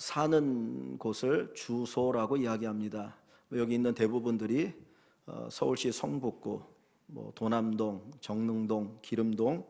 사는 곳을 주소라고 이야기합니다. 여기 있는 대부분들이 서울시 성북구, 도남동, 정릉동, 기름동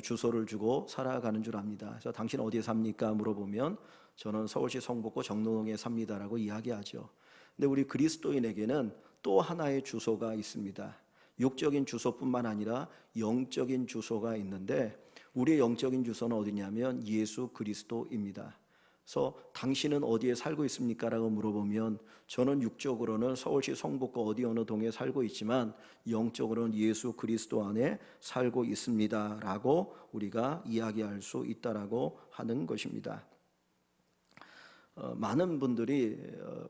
주소를 주고 살아가는 줄 압니다. 그래서 당신 어디에 삽니까? 물어보면 저는 서울시 성북구 정릉동에 삽니다라고 이야기하죠. 근데 우리 그리스도인에게는 또 하나의 주소가 있습니다. 육적인 주소뿐만 아니라 영적인 주소가 있는데 우리의 영적인 주소는 어디냐면 예수 그리스도입니다. 그래서 당신은 어디에 살고 있습니까? 라고 물어보면 저는 육적으로는 서울시 성북구 어디 어느 동에 살고 있지만 영적으로는 예수 그리스도 안에 살고 있습니다 라고 우리가 이야기할 수 있다라고 하는 것입니다. 많은 분들이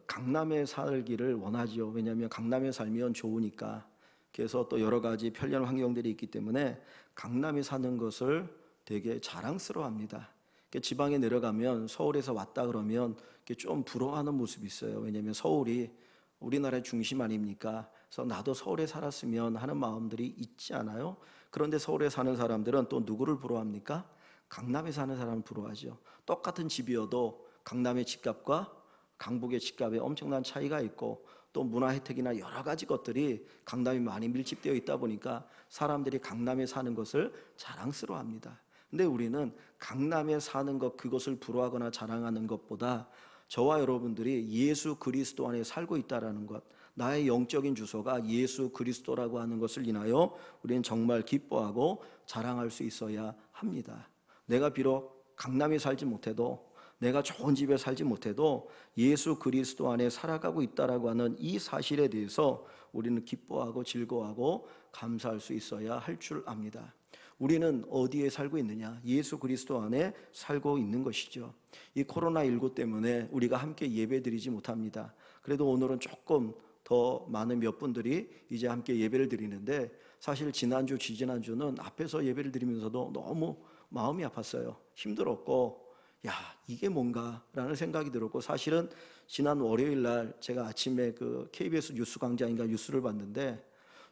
강남에 살기를 원하죠. 왜냐하면 강남에 살면 좋으니까. 그래서 또 여러 가지 편리한 환경들이 있기 때문에 강남에 사는 것을 되게 자랑스러워합니다. 지방에 내려가면 서울에서 왔다 그러면 좀 부러워하는 모습이 있어요. 왜냐하면 서울이 우리나라의 중심 아닙니까? 그래서 나도 서울에 살았으면 하는 마음들이 있지 않아요? 그런데 서울에 사는 사람들은 또 누구를 부러워합니까? 강남에 사는 사람을 부러워하죠. 똑같은 집이어도 강남의 집값과 강북의 집값에 엄청난 차이가 있고 또 문화 혜택이나 여러 가지 것들이 강남이 많이 밀집되어 있다 보니까 사람들이 강남에 사는 것을 자랑스러워합니다. 근데 우리는 강남에 사는 것, 그것을 부러워하거나 자랑하는 것보다 저와 여러분들이 예수 그리스도 안에 살고 있다는 것, 나의 영적인 주소가 예수 그리스도라고 하는 것을 인하여 우리는 정말 기뻐하고 자랑할 수 있어야 합니다. 내가 비록 강남에 살지 못해도, 내가 좋은 집에 살지 못해도 예수 그리스도 안에 살아가고 있다라고 하는 이 사실에 대해서 우리는 기뻐하고 즐거워하고 감사할 수 있어야 할 줄 압니다. 우리는 어디에 살고 있느냐? 예수 그리스도 안에 살고 있는 것이죠. 이 코로나19 때문에 우리가 함께 예배드리지 못합니다. 그래도 오늘은 조금 더 많은 몇 분들이 이제 함께 예배를 드리는데 사실 지난주, 지지난주는 앞에서 예배를 드리면서도 너무 마음이 아팠어요. 힘들었고 야, 이게 뭔가 라는 생각이 들었고, 사실은 지난 월요일 날 제가 아침에 그 KBS 뉴스 광장인가 뉴스를 봤는데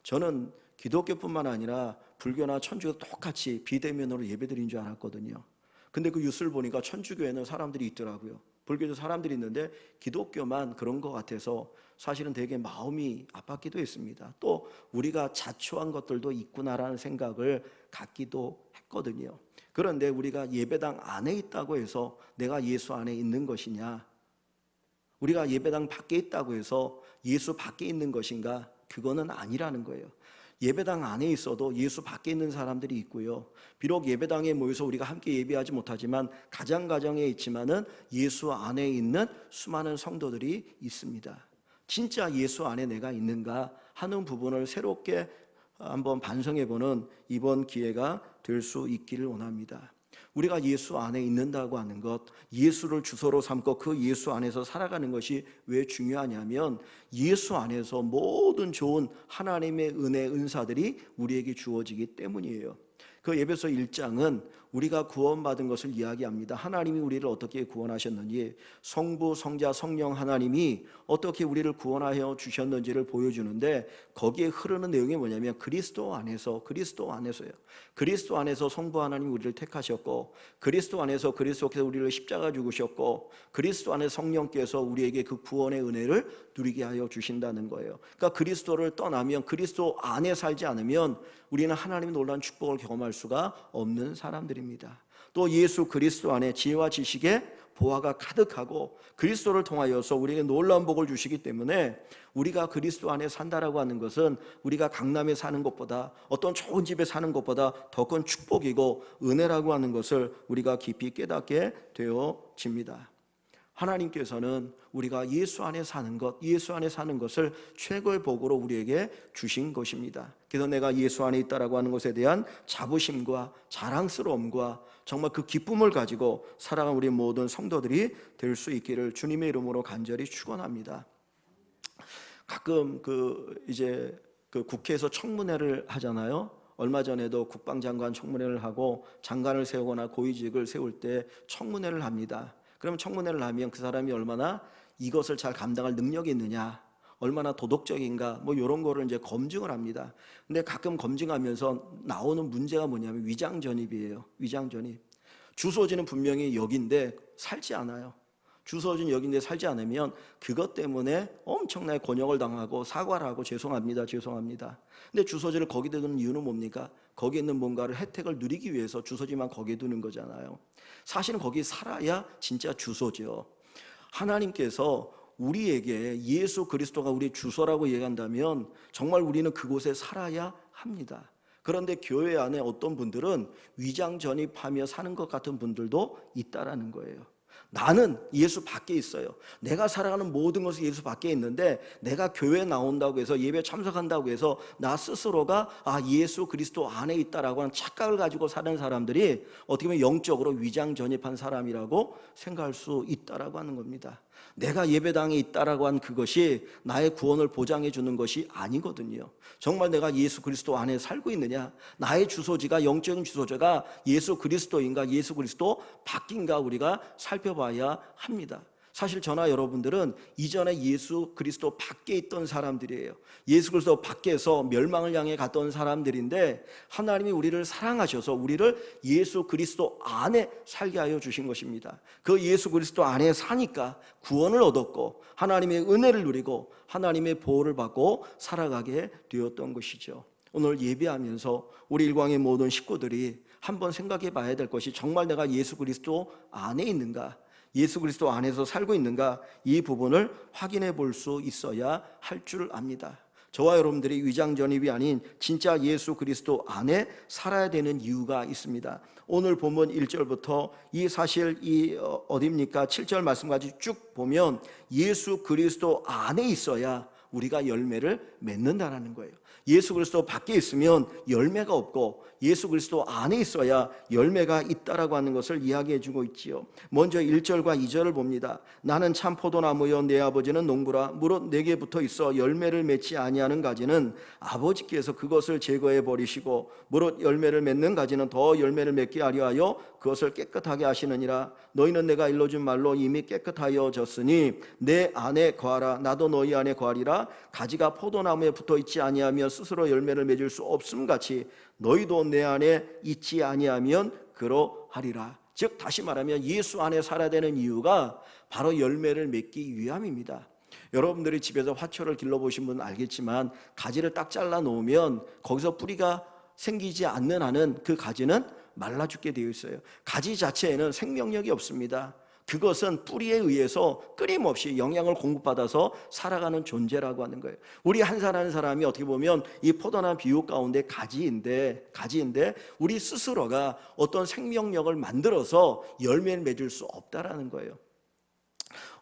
저는 기독교뿐만 아니라 불교나 천주교 똑같이 비대면으로 예배드린 줄 알았거든요. 근데 그 뉴스를 보니까 천주교에는 사람들이 있더라고요. 불교도 사람들이 있는데 기독교만 그런 것 같아서 사실은 되게 마음이 아팠기도 했습니다. 또 우리가 자초한 것들도 있구나라는 생각을 갖기도 했거든요. 그런데 우리가 예배당 안에 있다고 해서 내가 예수 안에 있는 것이냐? 우리가 예배당 밖에 있다고 해서 예수 밖에 있는 것인가? 그거는 아니라는 거예요. 예배당 안에 있어도 예수 밖에 있는 사람들이 있고요. 비록 예배당에 모여서 우리가 함께 예배하지 못하지만 가정에 있지만은 예수 안에 있는 수많은 성도들이 있습니다. 진짜 예수 안에 내가 있는가 하는 부분을 새롭게 한번 반성해보는 이번 기회가 될 수 있기를 원합니다. 우리가 예수 안에 있는다고 하는 것, 예수를 주소로 삼고 그 예수 안에서 살아가는 것이 왜 중요하냐면 예수 안에서 모든 좋은 하나님의 은혜, 은사들이 우리에게 주어지기 때문이에요. 그 에베소 1장은 우리가 구원받은 것을 이야기합니다. 하나님이 우리를 어떻게 구원하셨는지, 성부, 성자, 성령 하나님이 어떻게 우리를 구원하여 주셨는지를 보여주는데 거기에 흐르는 내용이 뭐냐면 그리스도 안에서요. 그리스도 안에서 성부 하나님이 우리를 택하셨고, 그리스도 안에서 그리스도께서 우리를 십자가 죽으셨고, 그리스도 안에 성령께서 우리에게 그 구원의 은혜를 누리게 하여 주신다는 거예요. 그러니까 그리스도를 떠나면, 그리스도 안에 살지 않으면 우리는 하나님의 놀라운 축복을 경험할 수가 없는 사람들입니다. 또 예수 그리스도 안에 지혜와 지식의 보화가 가득하고 그리스도를 통하여서 우리에게 놀라운 복을 주시기 때문에 우리가 그리스도 안에 산다라고 하는 것은 우리가 강남에 사는 것보다, 어떤 좋은 집에 사는 것보다 더 큰 축복이고 은혜라고 하는 것을 우리가 깊이 깨닫게 되어집니다. 하나님께서는 우리가 예수 안에 사는 것, 예수 안에 사는 것을 최고의 복으로 우리에게 주신 것입니다. 그래서 내가 예수 안에 있다라고 하는 것에 대한 자부심과 자랑스러움과 정말 그 기쁨을 가지고 살아가는 우리 모든 성도들이 될 수 있기를 주님의 이름으로 간절히 축원합니다. 가끔 이제 국회에서 청문회를 하잖아요. 얼마 전에도 국방장관 청문회를 하고 장관을 세우거나 고위직을 세울 때 청문회를 합니다. 그러면 청문회를 하면 그 사람이 얼마나 이것을 잘 감당할 능력이 있느냐, 얼마나 도덕적인가, 이런 거를 이제 검증을 합니다. 근데 가끔 검증하면서 나오는 문제가 뭐냐면 위장전입이에요. 위장전입. 주소지는 분명히 여기인데 살지 않아요. 주소진 여기인데 살지 않으면 그것 때문에 엄청나게 곤욕을 당하고 사과를 하고 죄송합니다. 근데 주소지를 거기 두는 이유는 뭡니까? 거기에 있는 뭔가를 혜택을 누리기 위해서 주소지만 거기에 두는 거잖아요. 사실은 거기 살아야 진짜 주소죠. 하나님께서 우리에게 예수 그리스도가 우리 주소라고 얘기한다면 정말 우리는 그곳에 살아야 합니다. 그런데 교회 안에 어떤 분들은 위장 전입하며 사는 것 같은 분들도 있다라는 거예요. 나는 예수 밖에 있어요. 내가 살아가는 모든 것이 예수 밖에 있는데 내가 교회 나온다고 해서 예배 참석한다고 해서 나 스스로가 예수 그리스도 안에 있다라고 하는 착각을 가지고 사는 사람들이 어떻게 보면 영적으로 위장 전입한 사람이라고 생각할 수 있다라고 하는 겁니다. 내가 예배당에 있다라고 한 그것이 나의 구원을 보장해 주는 것이 아니거든요. 정말 내가 예수 그리스도 안에 살고 있느냐, 나의 주소지가 영적인 주소지가 예수 그리스도인가 예수 그리스도 밖인가 우리가 살펴봐야 합니다. 사실 저나 여러분들은 이전에 예수 그리스도 밖에 있던 사람들이에요. 예수 그리스도 밖에서 멸망을 향해 갔던 사람들인데 하나님이 우리를 사랑하셔서 우리를 예수 그리스도 안에 살게 하여 주신 것입니다. 그 예수 그리스도 안에 사니까 구원을 얻었고 하나님의 은혜를 누리고 하나님의 보호를 받고 살아가게 되었던 것이죠. 오늘 예배하면서 우리 일광의 모든 식구들이 한번 생각해 봐야 될 것이 정말 내가 예수 그리스도 안에 있는가, 예수 그리스도 안에서 살고 있는가, 이 부분을 확인해 볼 수 있어야 할 줄 압니다. 저와 여러분들이 위장 전입이 아닌 진짜 예수 그리스도 안에 살아야 되는 이유가 있습니다. 오늘 본문 1절부터 이 사실 어디입니까? 7절 말씀까지 쭉 보면 예수 그리스도 안에 있어야 우리가 열매를 맺는다라는 거예요. 예수 그리스도 밖에 있으면 열매가 없고 예수 그리스도 안에 있어야 열매가 있다라고 하는 것을 이야기해 주고 있지요. 먼저 1절과 2절을 봅니다. 나는 참 포도나무여 내 아버지는 농부라. 무릇 내게 붙어 있어 열매를 맺지 아니하는 가지는 아버지께서 그것을 제거해 버리시고 무릇 열매를 맺는 가지는 더 열매를 맺게 하려 하여 그것을 깨끗하게 하시느니라. 너희는 내가 일러준 말로 이미 깨끗하여졌으니 내 안에 거하라. 나도 너희 안에 거하리라. 가지가 포도나무에 붙어 있지 아니하며 스스로 열매를 맺을 수 없음 같이 너희도 내 안에 있지 아니하면 그러하리라. 즉 다시 말하면 예수 안에 살아야 되는 이유가 바로 열매를 맺기 위함입니다. 여러분들이 집에서 화초를 길러보신 분은 알겠지만 가지를 딱 잘라 놓으면 거기서 뿌리가 생기지 않는 한은 그 가지는 말라 죽게 되어 있어요. 가지 자체에는 생명력이 없습니다. 그것은 뿌리에 의해서 끊임없이 영양을 공급받아서 살아가는 존재라고 하는 거예요. 우리 한 사람이 어떻게 보면 이 포도나무 비유 가운데 가지인데 우리 스스로가 어떤 생명력을 만들어서 열매를 맺을 수 없다라는 거예요.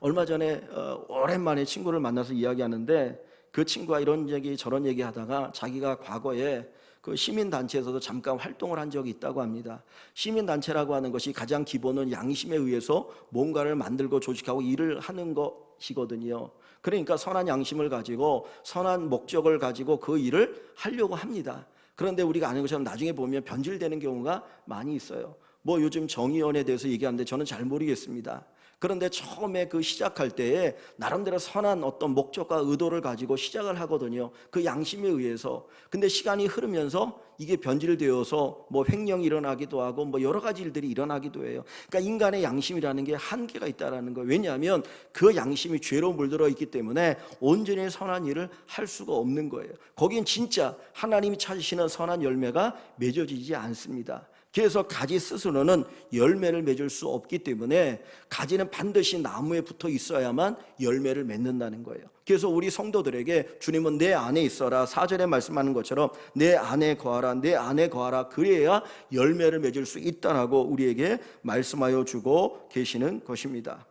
얼마 전에 오랜만에 친구를 만나서 이야기하는데 그 친구가 이런 얘기 저런 얘기 하다가 자기가 과거에 그 시민단체에서도 잠깐 활동을 한 적이 있다고 합니다. 시민단체라고 하는 것이 가장 기본은 양심에 의해서 뭔가를 만들고 조직하고 일을 하는 것이거든요. 그러니까 선한 양심을 가지고 선한 목적을 가지고 그 일을 하려고 합니다. 그런데 우리가 아는 것처럼 나중에 보면 변질되는 경우가 많이 있어요. 뭐 요즘 정의원에 대해서 얘기하는데 저는 잘 모르겠습니다. 그런데 처음에 그 시작할 때에 나름대로 선한 어떤 목적과 의도를 가지고 시작을 하거든요. 그 양심에 의해서. 근데 시간이 흐르면서 이게 변질되어서 뭐 횡령이 일어나기도 하고 뭐 여러 가지 일들이 일어나기도 해요. 그러니까 인간의 양심이라는 게 한계가 있다라는 거예요. 왜냐하면 그 양심이 죄로 물들어 있기 때문에 온전히 선한 일을 할 수가 없는 거예요. 거긴 진짜 하나님이 찾으시는 선한 열매가 맺어지지 않습니다. 그래서 가지 스스로는 열매를 맺을 수 없기 때문에 가지는 반드시 나무에 붙어 있어야만 열매를 맺는다는 거예요. 그래서 우리 성도들에게 주님은 내 안에 있어라, 4절에 말씀하는 것처럼 내 안에 거하라, 내 안에 거하라, 그래야 열매를 맺을 수 있다라고 우리에게 말씀하여 주고 계시는 것입니다.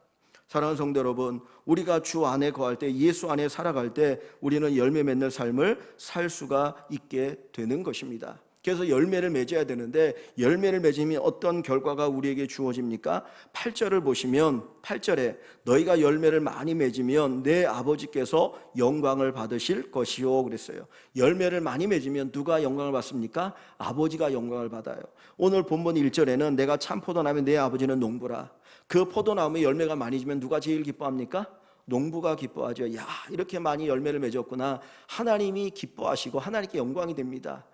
사랑하는 성도 여러분, 우리가 주 안에 거할 때, 예수 안에 살아갈 때 우리는 열매 맺는 삶을 살 수가 있게 되는 것입니다. 그래서 열매를 맺어야 되는데 열매를 맺으면 어떤 결과가 우리에게 주어집니까? 8절을 보시면 8절에 너희가 열매를 많이 맺으면 내 아버지께서 영광을 받으실 것이요 그랬어요. 열매를 많이 맺으면 누가 영광을 받습니까? 아버지가 영광을 받아요. 오늘 본문 1절에는 내가 참 포도나무 내 아버지는 농부라. 그 포도나무에 열매가 많이 지면 누가 제일 기뻐합니까? 농부가 기뻐하죠. 야, 이렇게 많이 열매를 맺었구나. 하나님이 기뻐하시고 하나님께 영광이 됩니다.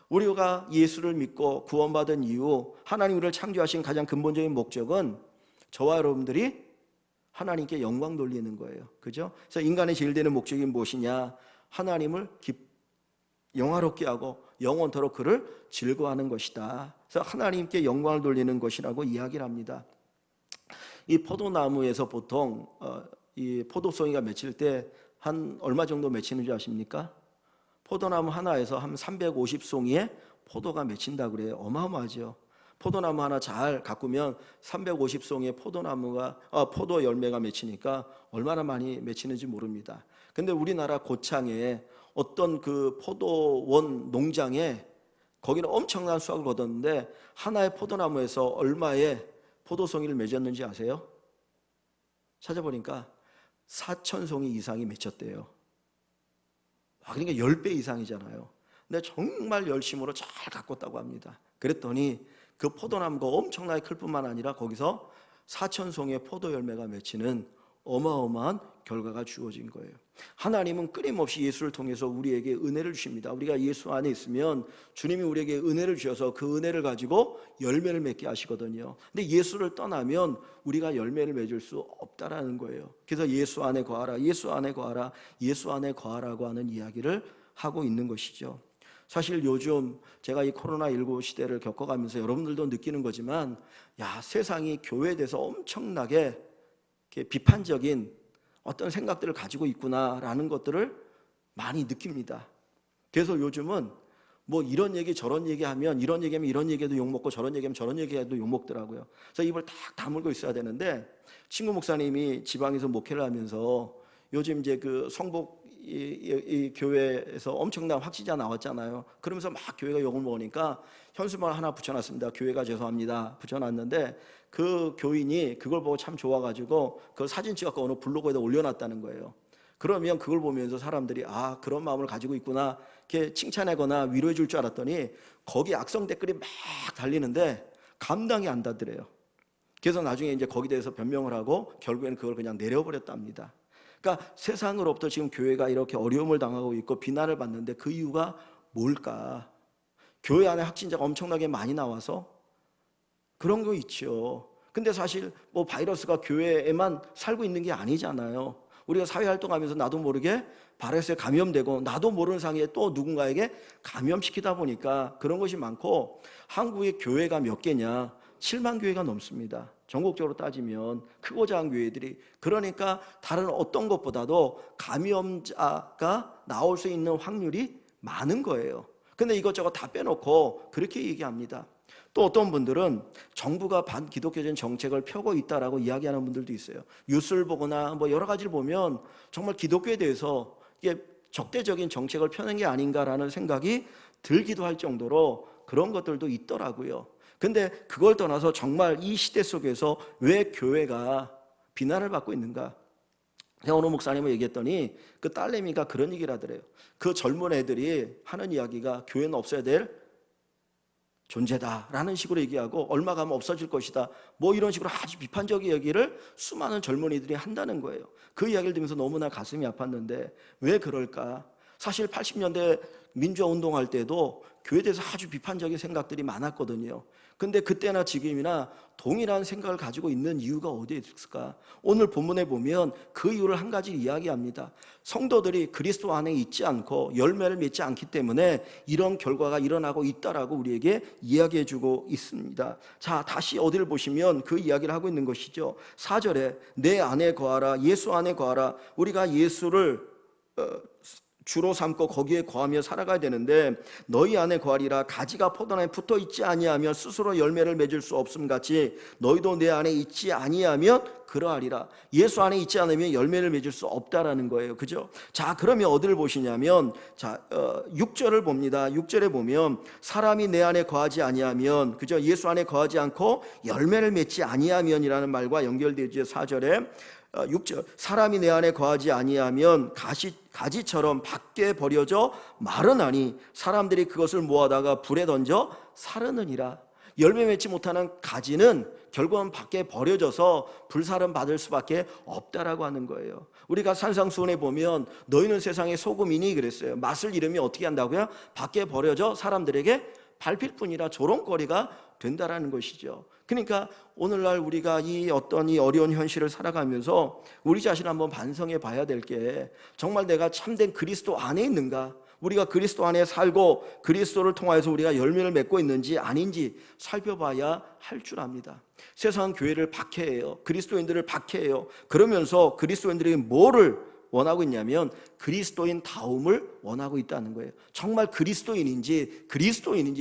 우리가 예수를 믿고 구원받은 이후 하나님 우리를 창조하신 가장 근본적인 목적은 저와 여러분들이 하나님께 영광 돌리는 거예요. 그죠? 그래서 인간의 제일 되는 목적이 무엇이냐? 하나님을 영화롭게 하고 영원토록 그를 즐거워하는 것이다. 그래서 하나님께 영광을 돌리는 것이라고 이야기를 합니다. 이 포도나무에서 보통 이 포도송이가 맺힐 때 한 얼마 정도 맺히는 줄 아십니까? 포도나무 하나에서 한 350송이의 포도가 맺힌다 그래요. 어마어마하죠. 포도나무 하나 잘 가꾸면 350송이의 포도 열매가 맺히니까 얼마나 많이 맺히는지 모릅니다. 근데 우리나라 고창에 어떤 그 포도원 농장에 거기는 엄청난 수확을 거뒀는데 하나의 포도나무에서 얼마의 포도송이를 맺었는지 아세요? 찾아보니까 4,000송이 이상이 맺혔대요. 그러니까 10배 이상이잖아요. 근데 정말 열심으로 잘 가꿨다고 합니다. 그랬더니 그 포도나무가 엄청나게 클 뿐만 아니라 거기서 4,000송의 포도 열매가 맺히는 어마어마한 결과가 주어진 거예요. 하나님은 끊임없이 예수를 통해서 우리에게 은혜를 주십니다. 우리가 예수 안에 있으면 주님이 우리에게 은혜를 주셔서 그 은혜를 가지고 열매를 맺게 하시거든요. 근데 예수를 떠나면 우리가 열매를 맺을 수 없다라는 거예요. 그래서 예수 안에 거하라, 예수 안에 거하라, 예수 안에 거하라고 하는 이야기를 하고 있는 것이죠. 사실 요즘 제가 이 코로나19 시대를 겪어가면서 여러분들도 느끼는 거지만 세상이 교회에 대해서 엄청나게 비판적인 어떤 생각들을 가지고 있구나라는 것들을 많이 느낍니다. 그래서 요즘은 뭐 이런 얘기 저런 얘기하면 이런 얘기하면 이런 얘기해도 욕먹고 저런 얘기하면 저런 얘기해도 욕먹더라고요. 그래서 입을 딱 다물고 있어야 되는데 친구 목사님이 지방에서 목회를 하면서 요즘 이제 그 성복 이 교회에서 엄청난 확진자 나왔잖아요. 그러면서 막 교회가 욕을 먹으니까 현수막 하나 붙여놨습니다. 교회가 죄송합니다 붙여놨는데 그 교인이 그걸 보고 참 좋아가지고 그걸 사진 찍어서 어느 블로그에다 올려놨다는 거예요. 그러면 그걸 보면서 사람들이 그런 마음을 가지고 있구나 이렇게 칭찬하거나 위로해 줄 줄 알았더니 거기 악성 댓글이 막 달리는데 감당이 안 되더래요. 그래서 나중에 이제 거기에 대해서 변명을 하고 결국에는 그걸 그냥 내려버렸답니다. 그러니까 세상으로부터 지금 교회가 이렇게 어려움을 당하고 있고 비난을 받는데 그 이유가 뭘까? 교회 안에 확진자가 엄청나게 많이 나와서 그런 거 있죠. 근데 사실 뭐 바이러스가 교회에만 살고 있는 게 아니잖아요. 우리가 사회활동하면서 나도 모르게 바이러스에 감염되고 나도 모르는 상황에 또 누군가에게 감염시키다 보니까 그런 것이 많고 한국의 교회가 몇 개냐? 7만 교회가 넘습니다. 전국적으로 따지면 크고 작은 교회들이 그러니까 다른 어떤 것보다도 감염자가 나올 수 있는 확률이 많은 거예요. 근데 이것저것 다 빼놓고 그렇게 얘기합니다. 또 어떤 분들은 정부가 반기독교적인 정책을 펴고 있다라고 이야기하는 분들도 있어요. 뉴스를 보거나 뭐 여러 가지를 보면 정말 기독교에 대해서 이게 적대적인 정책을 펴는 게 아닌가라는 생각이 들기도 할 정도로 그런 것들도 있더라고요. 근데 그걸 떠나서 정말 이 시대 속에서 왜 교회가 비난을 받고 있는가? 제가 어느 목사님을 얘기했더니 그 딸내미가 그런 얘기를 하더래요. 그 젊은 애들이 하는 이야기가 교회는 없어야 될 존재다라는 식으로 얘기하고 얼마 가면 없어질 것이다 뭐 이런 식으로 아주 비판적인 얘기를 수많은 젊은이들이 한다는 거예요. 그 이야기를 들으면서 너무나 가슴이 아팠는데 왜 그럴까? 사실 80년대 민주화 운동할 때도 교회에 대해서 아주 비판적인 생각들이 많았거든요. 근데 그때나 지금이나 동일한 생각을 가지고 있는 이유가 어디에 있을까? 오늘 본문에 보면 그 이유를 한 가지 이야기합니다. 성도들이 그리스도 안에 있지 않고 열매를 맺지 않기 때문에 이런 결과가 일어나고 있다라고 우리에게 이야기해주고 있습니다. 자, 다시 어디를 보시면 그 이야기를 하고 있는 것이죠. 4절에 내 안에 거하라, 예수 안에 거하라. 우리가 예수를 주로 삼고 거기에 거하며 살아가야 되는데 너희 안에 거하리라. 가지가 포도나무에 붙어 있지 아니하면 스스로 열매를 맺을 수 없음 같이 너희도 내 안에 있지 아니하면 그러하리라. 예수 안에 있지 않으면 열매를 맺을 수 없다라는 거예요. 그죠? 자, 그러면 어디를 보시냐면 6절을 봅니다. 6절에 보면 사람이 내 안에 거하지 아니하면, 그죠? 예수 안에 거하지 않고 열매를 맺지 아니하면이라는 말과 연결되죠. 4절에 6절 사람이 내 안에 거하지 아니하면 가지처럼 밖에 버려져 마르나니 사람들이 그것을 모아다가 불에 던져 사르느니라. 열매 맺지 못하는 가지는 결국은 밖에 버려져서 불사름 받을 수밖에 없다라고 하는 거예요. 우리가 산상수훈에 보면 너희는 세상의 소금이니 그랬어요. 맛을 잃으면 어떻게 한다고요? 밖에 버려져 사람들에게 밟힐 뿐이라 조롱거리가 된다라는 것이죠. 그러니까 오늘날 우리가 이 어려운 현실을 살아가면서 우리 자신을 한번 반성해 봐야 될 게, 정말 내가 참된 그리스도 안에 있는가, 우리가 그리스도 안에 살고 그리스도를 통하여서 우리가 열매를 맺고 있는지 아닌지 살펴봐야 할 줄 압니다. 세상은 교회를 박해해요. 그리스도인들을 박해해요. 그러면서 그리스도인들이 뭐를 원하고 있냐면 그리스도인 다움을 원하고 있다는 거예요. 정말 그리스도인인지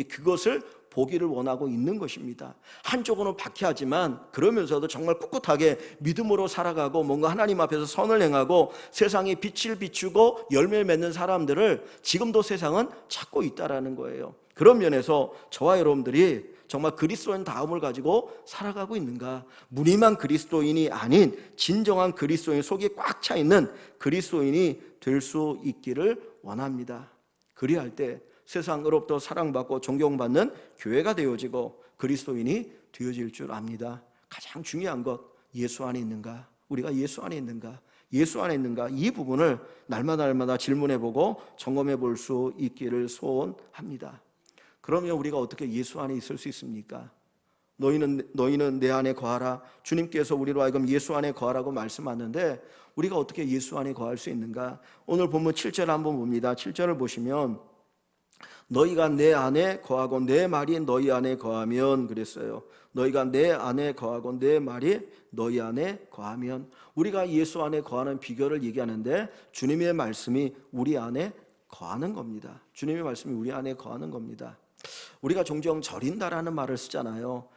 그것을 보기를 원하고 있는 것입니다. 한쪽으로는 박해하지만 그러면서도 정말 꿋꿋하게 믿음으로 살아가고 뭔가 하나님 앞에서 선을 행하고 세상에 빛을 비추고 열매를 맺는 사람들을 지금도 세상은 찾고 있다라는 거예요. 그런 면에서 저와 여러분들이 정말 그리스도인 다음을 가지고 살아가고 있는가, 무늬만 그리스도인이 아닌 진정한 그리스도인, 속이 꽉 차 있는 그리스도인이 될 수 있기를 원합니다. 그리할 때 세상으로부터 사랑받고 존경받는 교회가 되어지고 그리스도인이 되어질 줄 압니다. 가장 중요한 것, 예수 안에 있는가, 우리가 예수 안에 있는가, 예수 안에 있는가, 이 부분을 날마다 질문해보고 점검해 볼 수 있기를 소원합니다. 그러면 우리가 어떻게 예수 안에 있을 수 있습니까? 너희는 내 안에 거하라. 주님께서 우리로 하여금 예수 안에 거하라고 말씀하는데 우리가 어떻게 예수 안에 거할 수 있는가? 오늘 본문 7절 한번 봅니다. 7절을 보시면 너희가 내 안에 거하고 내 말이 너희 안에 거하면, 그랬어요. 너희가 내 안에 거하고 내 말이 너희 안에 거하면, 우리가 예수 안에 거하는 비결을 얘기하는데 주님의 말씀이 우리 안에 거하는 겁니다. 주님의 말씀이 우리 안에 거하는 겁니다. 우리가 종종 절인다라는 말을 쓰잖아요.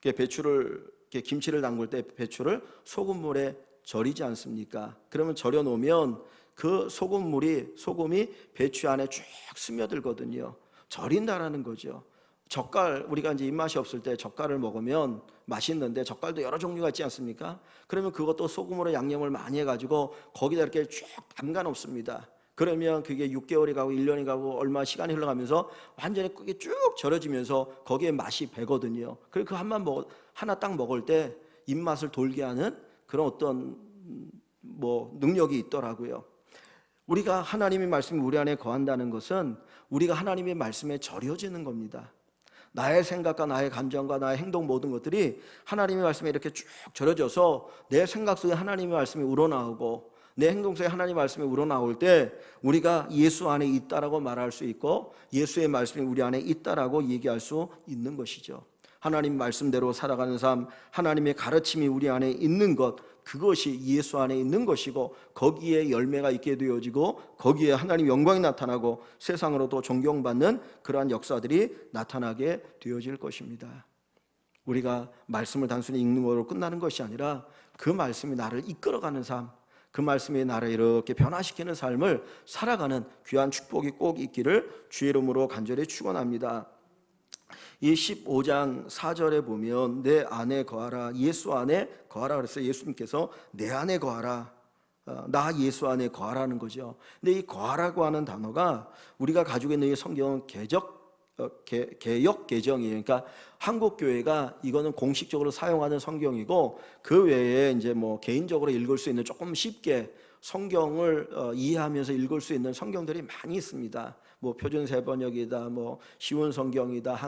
김치를 담글 때 배추를 소금물에 절이지 않습니까? 그러면 절여 놓으면 그 소금이 배추 안에 쭉 스며들거든요. 절인다라는 거죠. 젓갈, 우리가 이제 입맛이 없을 때 젓갈을 먹으면 맛있는데 젓갈도 여러 종류가 있지 않습니까? 그러면 그것도 소금으로 양념을 많이 해가지고 거기다 이렇게 쭉 담가 놓습니다. 그러면 그게 6개월이 가고 1년이 가고 얼마 시간이 흘러가면서 완전히 그게 쭉 절여지면서 거기에 맛이 배거든요. 그리고 그 하나 딱 먹을 때 입맛을 돌게 하는 그런 어떤 능력이 있더라고요. 우리가 하나님의 말씀이 우리 안에 거한다는 것은 우리가 하나님의 말씀에 절여지는 겁니다. 나의 생각과 나의 감정과 나의 행동 모든 것들이 하나님의 말씀에 이렇게 쭉 절여져서 내 생각 속에 하나님의 말씀이 우러나오고 내 행동 속에 하나님의 말씀이 우러나올 때 우리가 예수 안에 있다라고 말할 수 있고 예수의 말씀이 우리 안에 있다라고 얘기할 수 있는 것이죠. 하나님 말씀대로 살아가는 삶, 하나님의 가르침이 우리 안에 있는 것, 그것이 예수 안에 있는 것이고 거기에 열매가 있게 되어지고 거기에 하나님 영광이 나타나고 세상으로도 존경받는 그러한 역사들이 나타나게 되어질 것입니다. 우리가 말씀을 단순히 읽는 것으로 끝나는 것이 아니라 그 말씀이 나를 이끌어가는 삶, 그 말씀이 나를 이렇게 변화시키는 삶을 살아가는 귀한 축복이 꼭 있기를 주의 이름으로 간절히 축원합니다. 이 15장 4절에 보면 내 안에 거하라, 예수 안에 거하라 그랬어요. 예수님께서 내 안에 거하라, 나 예수 안에 거하라는 거죠. 근데 이 거하라고 하는 단어가 우리가 가지고 있는 이 성경은 개역 개정이에요. 그러니까 한국 교회가 이거는 공식적으로 사용하는 성경이고 그 외에 이제 개인적으로 읽을 수 있는 조금 쉽게 성경을 이해하면서 읽을 수 있는 성경들이 많이 있습니다. 표준세 번역이다, 쉬운 성경이다,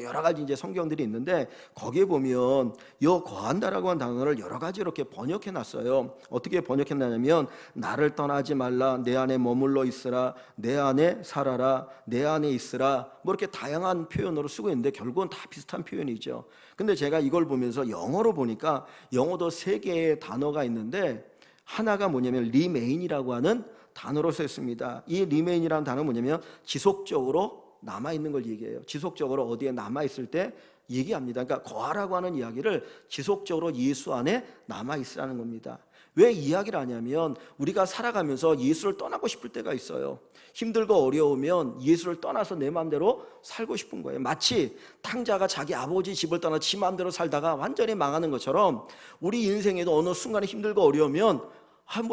여러 가지 이제 성경들이 있는데 거기에 보면 거한다라고 하는 단어를 여러 가지 이렇게 번역해 놨어요. 어떻게 번역해 놨냐면 나를 떠나지 말라, 내 안에 머물러 있으라, 내 안에 살아라, 내 안에 있으라, 이렇게 다양한 표현으로 쓰고 있는데 결국은 다 비슷한 표현이죠. 근데 제가 이걸 보면서 영어로 보니까 영어도 3개의 단어가 있는데 하나가 뭐냐면 리메인이라고 하는 단어로 썼습니다. 이 리메인이라는 단어는 뭐냐면 지속적으로 남아있는 걸 얘기해요. 지속적으로 어디에 남아있을 때 얘기합니다. 그러니까 거하라고 하는 이야기를 지속적으로 예수 안에 남아있으라는 겁니다. 왜 이야기를 하냐면 우리가 살아가면서 예수를 떠나고 싶을 때가 있어요. 힘들고 어려우면 예수를 떠나서 내 마음대로 살고 싶은 거예요. 마치 탕자가 자기 아버지 집을 떠나 지 마음대로 살다가 완전히 망하는 것처럼 우리 인생에도 어느 순간에 힘들고 어려우면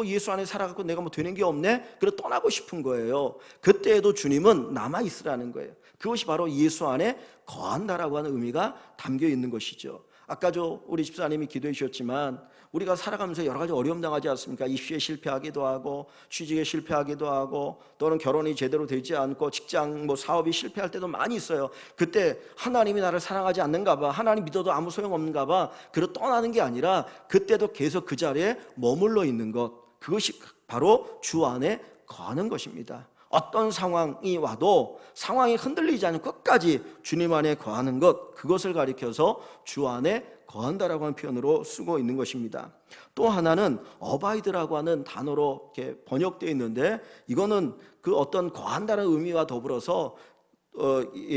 예수 안에 살아갖고 내가 되는 게 없네? 그래 떠나고 싶은 거예요. 그때에도 주님은 남아있으라는 거예요. 그것이 바로 예수 안에 거한다라고 하는 의미가 담겨 있는 것이죠. 아까 우리 집사님이 기도해 주셨지만 우리가 살아가면서 여러 가지 어려움 당하지 않습니까? 입시에 실패하기도 하고 취직에 실패하기도 하고 또는 결혼이 제대로 되지 않고 직장 사업이 실패할 때도 많이 있어요. 그때 하나님이 나를 사랑하지 않는가 봐, 하나님 믿어도 아무 소용없는가 봐, 그러 떠나는 게 아니라 그때도 계속 그 자리에 머물러 있는 것, 그것이 바로 주 안에 거하는 것입니다. 어떤 상황이 와도 상황이 흔들리지 않는 끝까지 주님 안에 거하는 것, 그것을 가리켜서 주 안에 거한다라고 하는 표현으로 쓰고 있는 것입니다. 또 하나는 어바이드라고 하는 단어로 이렇게 번역되어 있는데, 이거는 그 어떤 거한다는 의미와 더불어서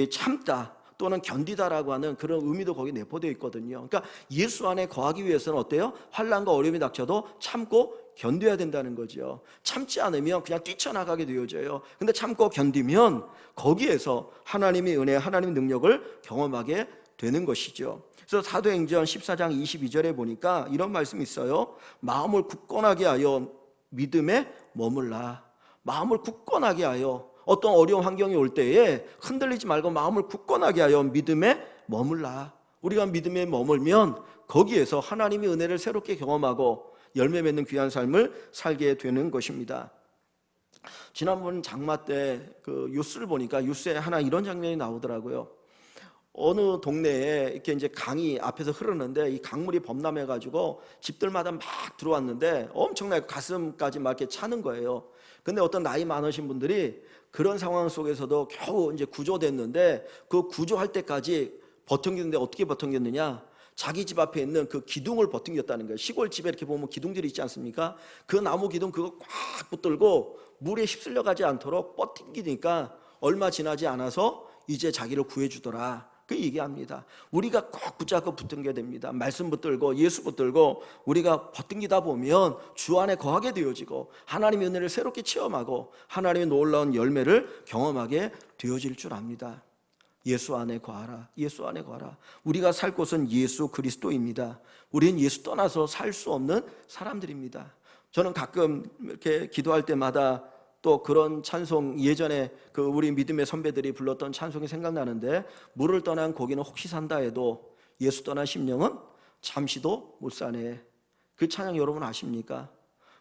참다 또는 견디다라고 하는 그런 의미도 거기 내포되어 있거든요. 그러니까 예수 안에 거하기 위해서는 어때요? 환난과 어려움이 닥쳐도 참고 견뎌야 된다는 거죠. 참지 않으면 그냥 뛰쳐나가게 되어져요. 근데 참고 견디면 거기에서 하나님의 은혜, 하나님의 능력을 경험하게 되는 것이죠. 그래서 사도행전 14장 22절에 보니까 이런 말씀이 있어요. 마음을 굳건하게 하여 믿음에 머물라. 마음을 굳건하게 하여, 어떤 어려운 환경이 올 때에 흔들리지 말고 마음을 굳건하게 하여 믿음에 머물라. 우리가 믿음에 머물면 거기에서 하나님의 은혜를 새롭게 경험하고 열매 맺는 귀한 삶을 살게 되는 것입니다. 지난번 장마 때 그 뉴스를 보니까 뉴스에 하나 이런 장면이 나오더라고요. 어느 동네에 이렇게 이제 강이 앞에서 흐르는데 이 강물이 범람해가지고 집들마다 막 들어왔는데 엄청나게 가슴까지 막 이렇게 차는 거예요. 근데 어떤 나이 많으신 분들이 그런 상황 속에서도 겨우 이제 구조됐는데, 그 구조할 때까지 버텼는데 어떻게 버텼느냐? 자기 집 앞에 있는 그 기둥을 버팅겼다는 거예요. 시골 집에 이렇게 보면 기둥들이 있지 않습니까? 그 나무 기둥 그거 꽉 붙들고 물에 휩쓸려 가지 않도록 버팅기니까 얼마 지나지 않아서 이제 자기를 구해주더라, 그 얘기합니다. 우리가 꼭 붙잡고 붙들게 됩니다. 말씀 붙들고 예수 붙들고 우리가 버팅기다 보면 주 안에 거하게 되어지고 하나님의 은혜를 새롭게 체험하고 하나님의 놀라운 열매를 경험하게 되어질 줄 압니다. 예수 안에 거하라. 예수 안에 거하라. 우리가 살 곳은 예수 그리스도입니다. 우리는 예수 떠나서 살 수 없는 사람들입니다. 저는 가끔 이렇게 기도할 때마다 또 그런 찬송, 예전에 그 우리 믿음의 선배들이 불렀던 찬송이 생각나는데, 물을 떠난 고기는 혹시 산다 해도 예수 떠난 심령은 잠시도 못 사네. 그 찬양 여러분 아십니까?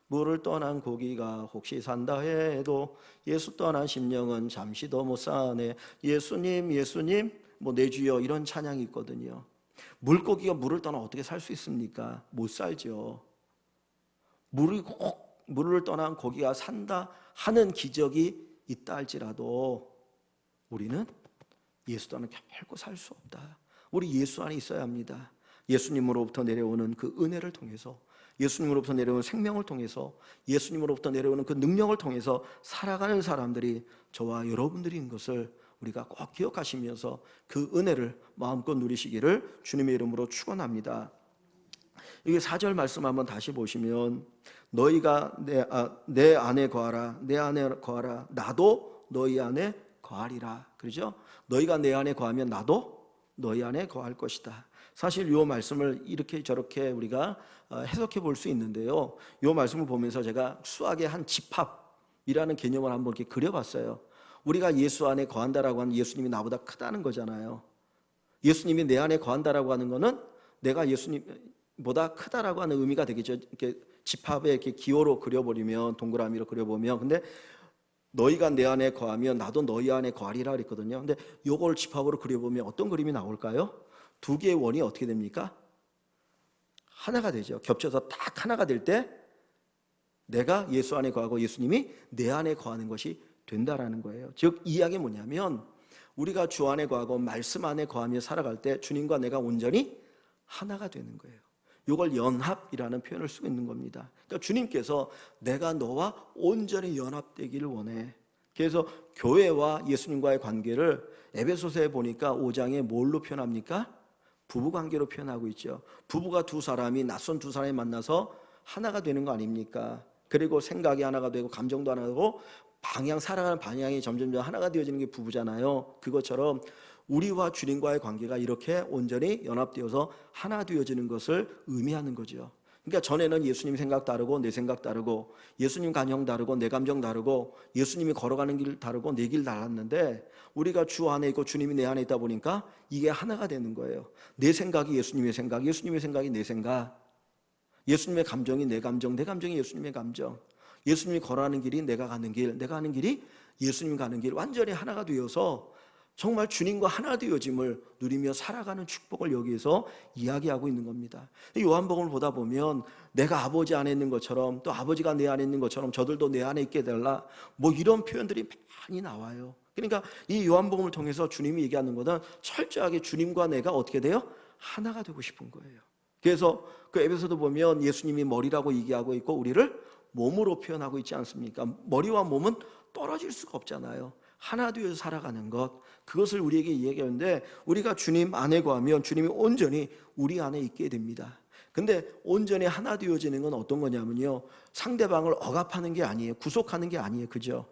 물을 떠난 고기가 혹시 산다 해도 예수 떠난 심령은 잠시도 못 사네. 예수님 예수님 내 주여, 이런 찬양이 있거든요. 물고기가 물을 떠나 어떻게 살 수 있습니까? 못 살죠. 물을 떠난 고기가 산다 하는 기적이 있다 할지라도 우리는 예수 떠나 결코 살 수 없다. 우리 예수 안에 있어야 합니다. 예수님으로부터 내려오는 그 은혜를 통해서, 예수님으로부터 내려오는 생명을 통해서, 예수님으로부터 내려오는 그 능력을 통해서 살아가는 사람들이 저와 여러분들인 것을 우리가 꼭 기억하시면서 그 은혜를 마음껏 누리시기를 주님의 이름으로 축원합니다. 이게 4절 말씀 한번 다시 보시면, 너희가 내 안에 거하라, 내 안에 거하라, 나도 너희 안에 거하리라. 그렇죠? 너희가 내 안에 거하면 나도 너희 안에 거할 것이다. 사실 이 말씀을 이렇게 저렇게 우리가 해석해 볼 수 있는데요, 이 말씀을 보면서 제가 수학의 한 집합이라는 개념을 한번 이렇게 그려봤어요. 우리가 예수 안에 거한다라고 하는, 예수님이 나보다 크다는 거잖아요. 예수님이 내 안에 거한다라고 하는 거는 내가 예수님보다 크다라고 하는 의미가 되겠죠. 이렇게 집합에 이렇게 기호로 그려버리면, 동그라미로 그려보면, 근데 너희가 내 안에 거하면 나도 너희 안에 거하리라 그랬거든요. 근데 요걸 집합으로 그려보면 어떤 그림이 나올까요? 두 개의 원이 어떻게 됩니까? 하나가 되죠. 겹쳐서 딱 하나가 될 때 내가 예수 안에 거하고 예수님이 내 안에 거하는 것이 된다라는 거예요. 즉 이 이야기는 뭐냐면, 우리가 주 안에 거하고 말씀 안에 거하며 살아갈 때 주님과 내가 온전히 하나가 되는 거예요. 이걸 연합이라는 표현을 쓰고 있는 겁니다. 그러니까 주님께서 내가 너와 온전히 연합되기를 원해. 그래서 교회와 예수님과의 관계를 에베소서에 보니까 5장에 뭘로 표현합니까? 부부관계로 표현하고 있죠. 부부가 두 사람이, 낯선 두 사람이 만나서 하나가 되는 거 아닙니까? 그리고 생각이 하나가 되고 감정도 하나가 되고 살아가는 방향이 점점 하나가 되어지는 게 부부잖아요. 그것처럼 우리와 주님과의 관계가 이렇게 온전히 연합되어서 하나 되어지는 것을 의미하는 거죠. 그러니까 전에는 예수님 생각 다르고 내 생각 다르고 예수님 감정 다르고 내 감정 다르고 예수님이 걸어가는 길 다르고 내 길 달랐는데 우리가 주 안에 있고 주님이 내 안에 있다 보니까 이게 하나가 되는 거예요. 내 생각이 예수님의 생각, 예수님의 생각이 내 생각, 예수님의 감정이 내 감정, 내 감정이 예수님의 감정, 예수님이 걸어가는 길이 내가 가는 길, 내가 가는 길이 예수님 가는 길, 완전히 하나가 되어서 정말 주님과 하나 되어짐을 누리며 살아가는 축복을 여기에서 이야기하고 있는 겁니다. 요한복음을 보다 보면 내가 아버지 안에 있는 것처럼 또 아버지가 내 안에 있는 것처럼 저들도 내 안에 있게 되라, 뭐 이런 표현들이 많이 나와요. 그러니까 이 요한복음을 통해서 주님이 얘기하는 것은 철저하게 주님과 내가 어떻게 돼요? 하나가 되고 싶은 거예요. 그래서 그 에베소도 보면 예수님이 머리라고 얘기하고 있고 우리를 몸으로 표현하고 있지 않습니까? 머리와 몸은 떨어질 수가 없잖아요. 하나 되어서 살아가는 것, 그것을 우리에게 이야기하는데 우리가 주님 안에 거하면 주님이 온전히 우리 안에 있게 됩니다. 근데 온전히 하나 되어지는 건 어떤 거냐면요, 상대방을 억압하는 게 아니에요. 구속하는 게 아니에요. 그죠?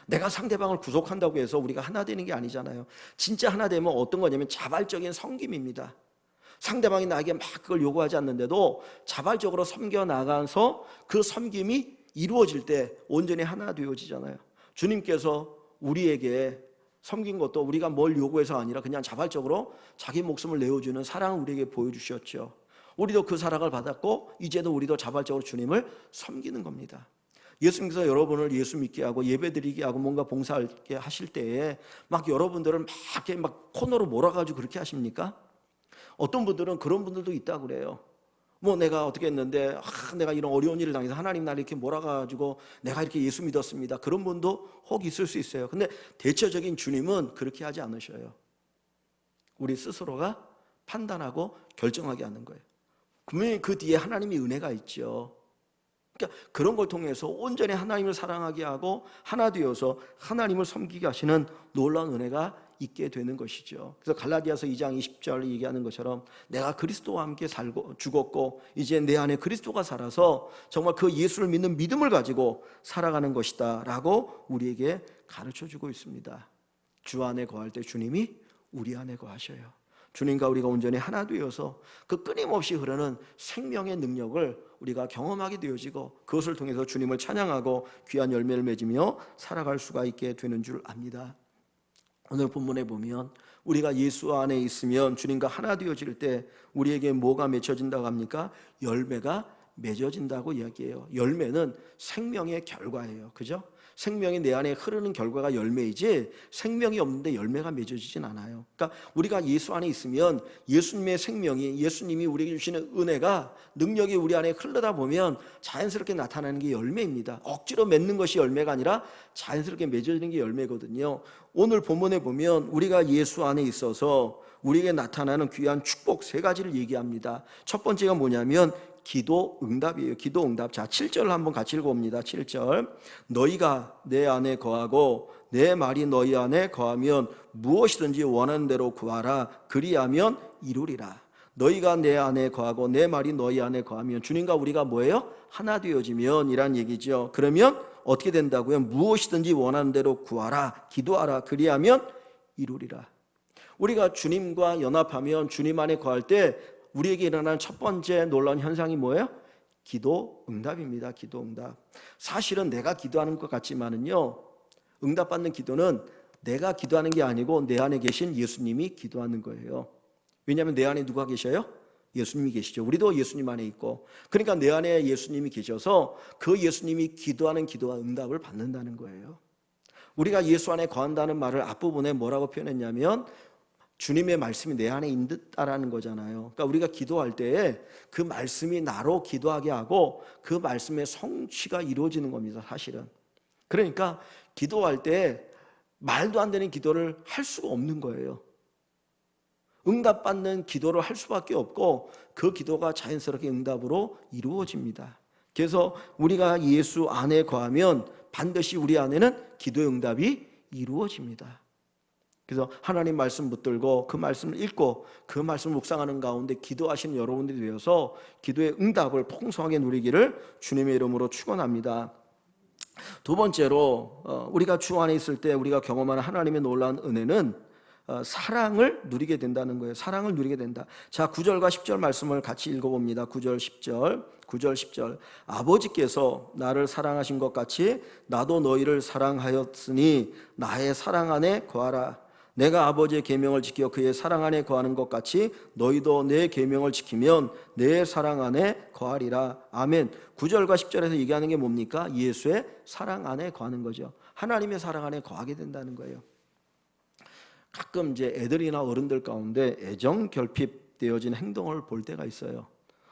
내가 상대방을 구속한다고 해서 우리가 하나 되는 게 아니잖아요. 진짜 하나 되면 어떤 거냐면 자발적인 섬김입니다. 상대방이 나에게 막 그걸 요구하지 않는데도 자발적으로 섬겨 나가서 그 섬김이 이루어질 때 온전히 하나 되어지잖아요. 주님께서 우리에게 섬긴 것도 우리가 뭘 요구해서 아니라 그냥 자발적으로 자기 목숨을 내어주는 사랑을 우리에게 보여주셨죠. 우리도 그 사랑을 받았고 이제는 우리도 자발적으로 주님을 섬기는 겁니다. 예수님께서 여러분을 예수 믿게 하고 예배드리게 하고 뭔가 봉사하게 하실 때에 막 여러분들을 막 코너로 몰아가지고 그렇게 하십니까? 어떤 분들은 그런 분들도 있다고 그래요. 뭐 내가 어떻게 했는데 내가 이런 어려운 일을 당해서 하나님 나를 이렇게 몰아가지고 내가 이렇게 예수 믿었습니다. 그런 분도 혹 있을 수 있어요. 근데 대체적인 주님은 그렇게 하지 않으셔요. 우리 스스로가 판단하고 결정하게 하는 거예요. 분명히 그 뒤에 하나님의 은혜가 있죠. 그러니까 그런 걸 통해서 온전히 하나님을 사랑하게 하고 하나 되어서 하나님을 섬기게 하시는 놀라운 은혜가 있게 되는 것이죠. 그래서 갈라디아서 2장 20절 얘기하는 것처럼 내가 그리스도와 함께 살고 죽었고 이제 내 안에 그리스도가 살아서 정말 그 예수를 믿는 믿음을 가지고 살아가는 것이다 라고 우리에게 가르쳐주고 있습니다. 주 안에 거할 때 주님이 우리 안에 거하셔요. 주님과 우리가 온전히 하나 되어서 그 끊임없이 흐르는 생명의 능력을 우리가 경험하게 되어지고 그것을 통해서 주님을 찬양하고 귀한 열매를 맺으며 살아갈 수가 있게 되는 줄 압니다. 오늘 본문에 보면 우리가 예수 안에 있으면 주님과 하나 되어질 때 우리에게 뭐가 맺혀진다고 합니까? 열매가 맺어진다고 이야기해요. 열매는 생명의 결과예요. 그죠? 생명이 내 안에 흐르는 결과가 열매이지 생명이 없는데 열매가 맺어지진 않아요. 그러니까 우리가 예수 안에 있으면 예수님의 생명이, 예수님이 우리에게 주시는 은혜가, 능력이 우리 안에 흐르다 보면 자연스럽게 나타나는 게 열매입니다. 억지로 맺는 것이 열매가 아니라 자연스럽게 맺어지는 게 열매거든요. 오늘 본문에 보면 우리가 예수 안에 있어서 우리에게 나타나는 귀한 축복 세 가지를 얘기합니다. 첫 번째가 뭐냐면 기도 응답이에요. 기도 응답. 자, 7절 한번 같이 읽어봅니다. 7절. 너희가 내 안에 거하고 내 말이 너희 안에 거하면 무엇이든지 원하는 대로 구하라. 그리하면 이루리라. 너희가 내 안에 거하고 내 말이 너희 안에 거하면, 주님과 우리가 뭐예요? 하나 되어지면 이란 얘기죠. 그러면 어떻게 된다고요? 무엇이든지 원하는 대로 구하라. 기도하라. 그리하면 이루리라. 우리가 주님과 연합하면, 주님 안에 거할 때 우리에게 일어나는 첫 번째 놀라운 현상이 뭐예요? 기도 응답입니다. 기도 응답. 사실은 내가 기도하는 것 같지만은요, 응답받는 기도는 내가 기도하는 게 아니고 내 안에 계신 예수님이 기도하는 거예요. 왜냐하면 내 안에 누가 계셔요? 예수님이 계시죠. 우리도 예수님 안에 있고, 그러니까 내 안에 예수님이 계셔서 그 예수님이 기도하는 기도와 응답을 받는다는 거예요. 우리가 예수 안에 거한다는 말을 앞부분에 뭐라고 표현했냐면 주님의 말씀이 내 안에 있다라는 거잖아요. 그러니까 우리가 기도할 때에 그 말씀이 나로 기도하게 하고 그 말씀의 성취가 이루어지는 겁니다. 사실은. 그러니까 기도할 때 말도 안 되는 기도를 할 수가 없는 거예요. 응답받는 기도를 할 수밖에 없고 그 기도가 자연스럽게 응답으로 이루어집니다. 그래서 우리가 예수 안에 거하면 반드시 우리 안에는 기도의 응답이 이루어집니다. 그래서 하나님 말씀 붙들고 그 말씀을 읽고 그 말씀을 묵상하는 가운데 기도하시는 여러분들이 되어서 기도의 응답을 풍성하게 누리기를 주님의 이름으로 축원합니다. 두 번째로 우리가 주 안에 있을 때 우리가 경험하는 하나님의 놀라운 은혜는 사랑을 누리게 된다는 거예요. 사랑을 누리게 된다. 자, 9절과 10절 말씀을 같이 읽어봅니다. 9절 10절. 아버지께서 나를 사랑하신 것 같이 나도 너희를 사랑하였으니 나의 사랑 안에 거하라. 내가 아버지의 계명을 지켜 그의 사랑 안에 거하는 것 같이 너희도 내 계명을 지키면 내 사랑 안에 거하리라. 아멘. 9절과 10절에서 얘기하는 게 뭡니까? 예수의 사랑 안에 거하는 거죠. 하나님의 사랑 안에 거하게 된다는 거예요. 가끔 이제 애들이나 어른들 가운데 애정 결핍되어진 행동을 볼 때가 있어요.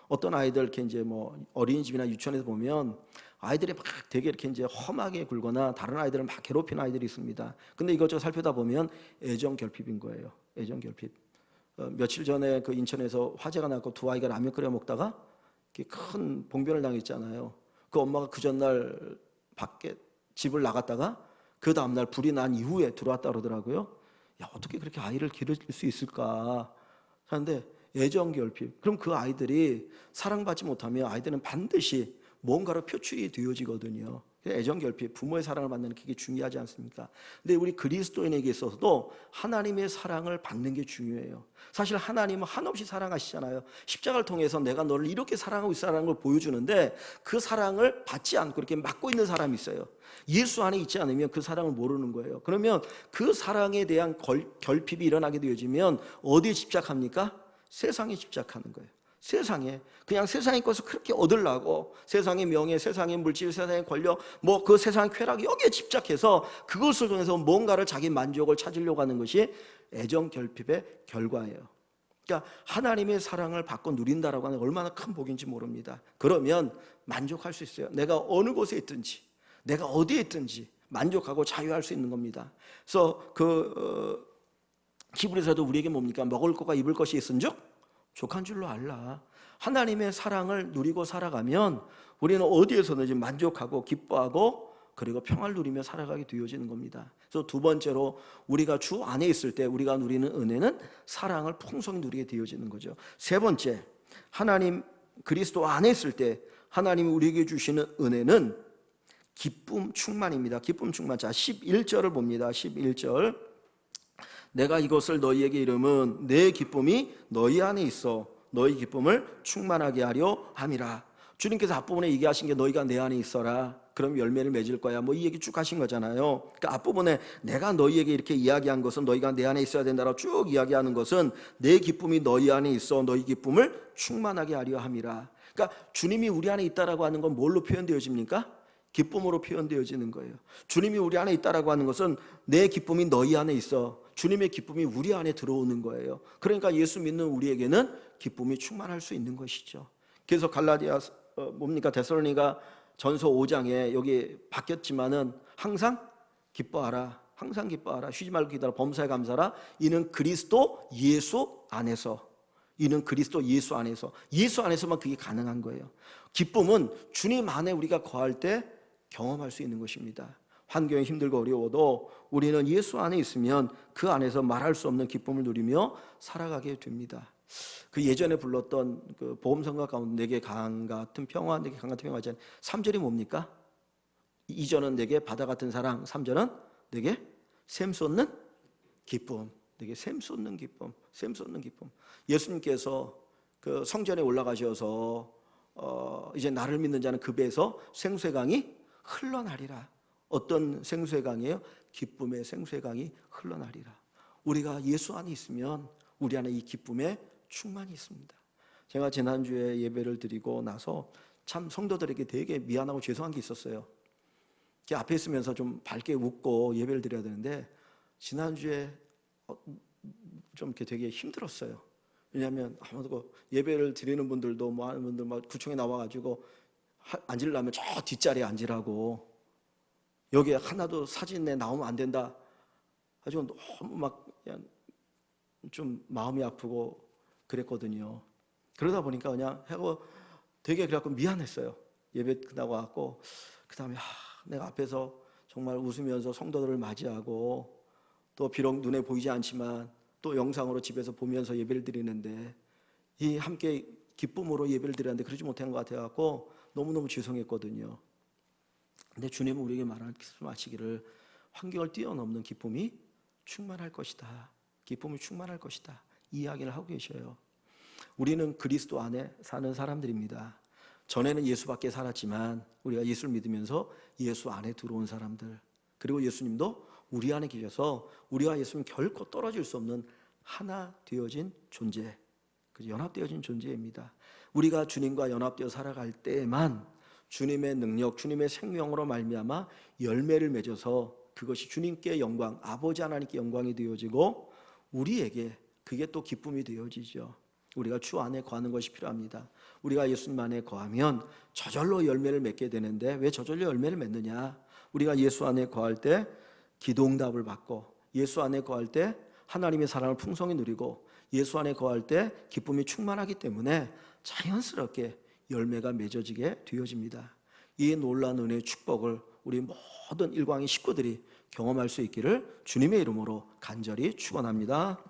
어떤 아이들 이렇게 이제 뭐 어린이집이나 유치원에서 보면 아이들이 막 되게 이렇게 이제 험하게 굴거나 다른 아이들을 막 괴롭히는 아이들이 있습니다. 근데 이것저것 살펴다 보면 애정 결핍인 거예요. 애정 결핍. 며칠 전에 그 인천에서 화재가 났고 두 아이가 라면 끓여 먹다가 큰 봉변을 당했잖아요. 그 엄마가 그 전날 밖에 집을 나갔다가 그 다음날 불이 난 이후에 들어왔다 그러더라고요. 야, 어떻게 그렇게 아이를 기를 수 있을까 하는데 애정 결핍. 그럼 그 아이들이 사랑받지 못하면 아이들은 반드시 뭔가로 표출이 되어지거든요. 애정 결핍, 부모의 사랑을 받는 게 되게 중요하지 않습니까? 근데 우리 그리스도인에게 있어서도 하나님의 사랑을 받는 게 중요해요. 사실 하나님은 한없이 사랑하시잖아요. 십자가를 통해서 내가 너를 이렇게 사랑하고 있다는 걸 보여주는데 그 사랑을 받지 않고 이렇게 막고 있는 사람이 있어요. 예수 안에 있지 않으면 그 사랑을 모르는 거예요. 그러면 그 사랑에 대한 결핍이 일어나게 되어지면 어디에 집착합니까? 세상에 집착하는 거예요. 세상에 그냥 세상의 것을 그렇게 얻으려고 세상의 명예, 세상의 물질, 세상의 권력, 뭐 그 세상의 쾌락 여기에 집착해서 그것을 통해서 뭔가를 자기 만족을 찾으려고 하는 것이 애정 결핍의 결과예요. 그러니까 하나님의 사랑을 받고 누린다라고 하는 얼마나 큰 복인지 모릅니다. 그러면 만족할 수 있어요. 내가 어느 곳에 있든지, 내가 어디에 있든지 만족하고 자유할 수 있는 겁니다. 그래서 히브리서도 우리에게 뭡니까? 먹을 것과 입을 것이 있은즉 족한 줄로 알라. 하나님의 사랑을 누리고 살아가면 우리는 어디에서든지 만족하고 기뻐하고 그리고 평화를 누리며 살아가게 되어지는 겁니다. 그래서 두 번째로 우리가 주 안에 있을 때 우리가 누리는 은혜는 사랑을 풍성히 누리게 되어지는 거죠. 세 번째, 하나님 그리스도 안에 있을 때 하나님이 우리에게 주시는 은혜는 기쁨 충만입니다. 기쁨 충만. 자, 11절을 봅니다. 11절. 내가 이것을 너희에게 이름은 내 기쁨이 너희 안에 있어 너희 기쁨을 충만하게 하려 함이라. 주님께서 앞부분에 얘기하신 게 너희가 내 안에 있어라. 그럼 열매를 맺을 거야. 뭐 이 얘기 쭉 하신 거잖아요. 그러니까 앞부분에 내가 너희에게 이렇게 이야기한 것은 너희가 내 안에 있어야 된다라고 쭉 이야기하는 것은 내 기쁨이 너희 안에 있어 너희 기쁨을 충만하게 하려 함이라. 그러니까 주님이 우리 안에 있다라고 하는 건 뭘로 표현되어집니까? 기쁨으로 표현되어지는 거예요. 주님이 우리 안에 있다라고 하는 것은 내 기쁨이 너희 안에 있어. 주님의 기쁨이 우리 안에 들어오는 거예요. 그러니까 예수 믿는 우리에게는 기쁨이 충만할 수 있는 것이죠. 그래서 갈라디아 뭡니까? 데살로니가 전서 5장에 여기 바뀌었지만은 항상 기뻐하라. 항상 기뻐하라. 쉬지 말고 기다려. 범사에 감사라. 이는 그리스도 예수 안에서. 이는 그리스도 예수 안에서. 예수 안에서만 그게 가능한 거예요. 기쁨은 주님 안에 우리가 거할 때 경험할 수 있는 것입니다. 환경이 힘들고 어려워도 우리는 예수 안에 있으면 그 안에서 말할 수 없는 기쁨을 누리며 살아가게 됩니다. 그 예전에 불렀던 그 보험성가 가운데 내게 강 같은 평화, 내게 강 같은 평화 있잖아요. 3절이 뭡니까? 2절은 내게 바다 같은 사랑, 3절은 내게 샘 솟는 기쁨, 내게 샘 솟는 기쁨, 샘 솟는 기쁨. 예수님께서 그 성전에 올라가셔서 이제 나를 믿는 자는 그 배에서 생수의 강이 흘러나리라. 어떤 생수의 강이에요? 기쁨의 생수의 강이 흘러나리라. 우리가 예수 안에 있으면 우리 안에 이 기쁨의 충만이 있습니다. 제가 지난주에 예배를 드리고 나서 참 성도들에게 되게 미안하고 죄송한 게 있었어요. 앞에 있으면서 좀 밝게 웃고 예배를 드려야 되는데 지난주에 좀 이렇게 되게 힘들었어요. 왜냐하면 아무도 예배를 드리는 분들도 뭐 하는 분들 막 구청에 나와가지고 앉으려면 저 뒷자리에 앉으라고, 여기 하나도 사진에 나오면 안 된다 가지고 너무 막 그냥 좀 마음이 아프고 그랬거든요. 그러다 보니까 그냥 하고 되게 그래갖고 미안했어요. 예배 끝나고 왔고 그 다음에 내가 앞에서 정말 웃으면서 성도들을 맞이하고 또 비록 눈에 보이지 않지만 또 영상으로 집에서 보면서 예배를 드리는데 이 함께 기쁨으로 예배를 드렸는데 그러지 못한 것 같아갖고 너무너무 죄송했거든요. 근데 주님은 우리에게 말씀하시기를 환경을 뛰어넘는 기쁨이 충만할 것이다. 기쁨이 충만할 것이다. 이 이야기를 하고 계셔요. 우리는 그리스도 안에 사는 사람들입니다. 전에는 예수 밖에 살았지만 우리가 예수를 믿으면서 예수 안에 들어온 사람들, 그리고 예수님도 우리 안에 계셔서 우리와 예수님 결코 떨어질 수 없는 하나 되어진 존재, 연합되어진 존재입니다. 우리가 주님과 연합되어 살아갈 때에만 주님의 능력, 주님의 생명으로 말미암아 열매를 맺어서 그것이 주님께 영광, 아버지 하나님께 영광이 되어지고 우리에게 그게 또 기쁨이 되어지죠. 우리가 주 안에 거하는 것이 필요합니다. 우리가 예수님 안에 거하면 저절로 열매를 맺게 되는데 왜 저절로 열매를 맺느냐? 우리가 예수 안에 거할 때 기도응답을 받고, 예수 안에 거할 때 하나님의 사랑을 풍성히 누리고, 예수 안에 거할 때 기쁨이 충만하기 때문에 자연스럽게 열매가 맺어지게 되어집니다. 이 놀라운 은혜의 축복을 우리 모든 일광의 식구들이 경험할 수 있기를 주님의 이름으로 간절히 축원합니다.